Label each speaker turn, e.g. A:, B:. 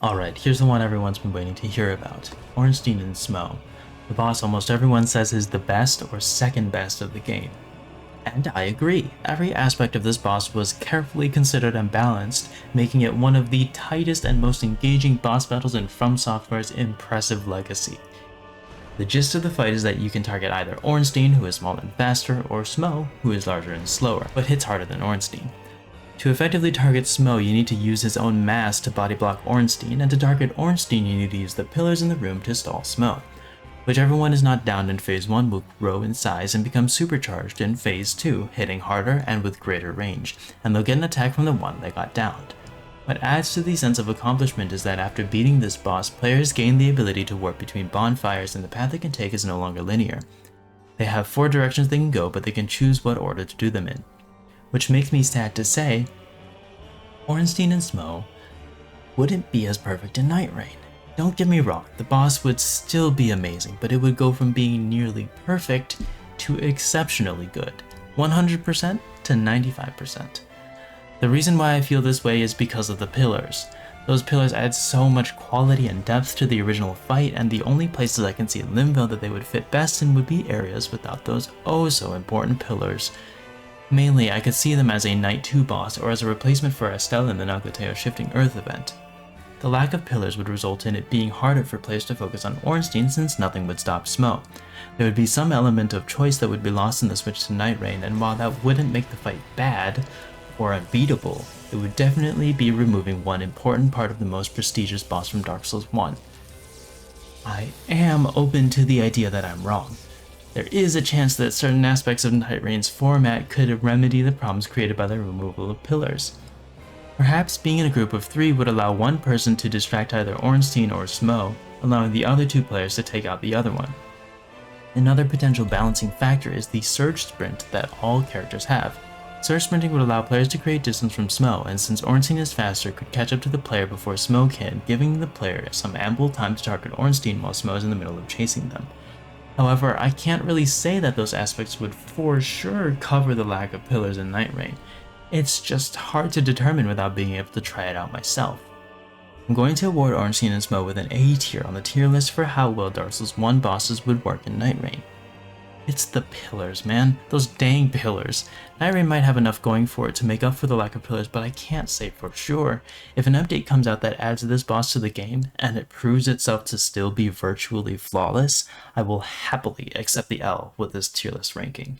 A: Alright, here's the one everyone's been waiting to hear about. Ornstein and Smough. The boss almost everyone says is the best or second best of the game. And I agree, every aspect of this boss was carefully considered and balanced, making it one of the tightest and most engaging boss battles in FromSoftware's impressive legacy. The gist of the fight is that you can target either Ornstein, who is small and faster, or Smough, who is larger and slower, but hits harder than Ornstein. To effectively target Smough, you need to use his own mass to body block Ornstein, and to target Ornstein you need to use the pillars in the room to stall Smough. Whichever one is not downed in Phase 1 will grow in size and become supercharged in Phase 2, hitting harder and with greater range, and they'll get an attack from the one that got downed. What adds to the sense of accomplishment is that after beating this boss, players gain the ability to warp between bonfires, and the path they can take is no longer linear. They have 4 directions they can go, but they can choose what order to do them in. Which makes me sad to say, Ornstein and Smough wouldn't be as perfect in Nightreign. Don't get me wrong, the boss would still be amazing, but it would go from being nearly perfect to exceptionally good, 100% to 95%. The reason why I feel this way is because of the pillars. Those pillars add so much quality and depth to the original fight, and the only places I can see in Limville that they would fit best in would be areas without those oh so important pillars. Mainly, I could see them as a Night 2 boss or as a replacement for Estelle in the Nagoteo Shifting Earth event. The lack of pillars would result in it being harder for players to focus on Ornstein since nothing would stop Smough. There would be some element of choice that would be lost in the switch to Nightreign, and while that wouldn't make the fight bad or unbeatable, it would definitely be removing one important part of the most prestigious boss from Dark Souls 1. I am open to the idea that I'm wrong. There is a chance that certain aspects of Nightreign's format could remedy the problems created by the removal of pillars. Perhaps being in a group of 3 would allow one person to distract either Ornstein or Smough, allowing the other 2 players to take out the other one. Another potential balancing factor is the surge sprint that all characters have. Surge sprinting would allow players to create distance from Smough, and since Ornstein is faster, could catch up to the player before Smough can, giving the player some ample time to target Ornstein while Smough is in the middle of chasing them. However, I can't really say that those aspects would for sure cover the lack of pillars in Nightreign. It's just hard to determine without being able to try it out myself. I'm going to award Ornstein and Smough with an A tier on the tier list for how well Dark Souls 1 bosses would work in Nightreign. It's the pillars, man. Those dang pillars. Nightreign might have enough going for it to make up for the lack of pillars, but I can't say for sure. If an update comes out that adds this boss to the game, and it proves itself to still be virtually flawless, I will happily accept the L with this tier list ranking.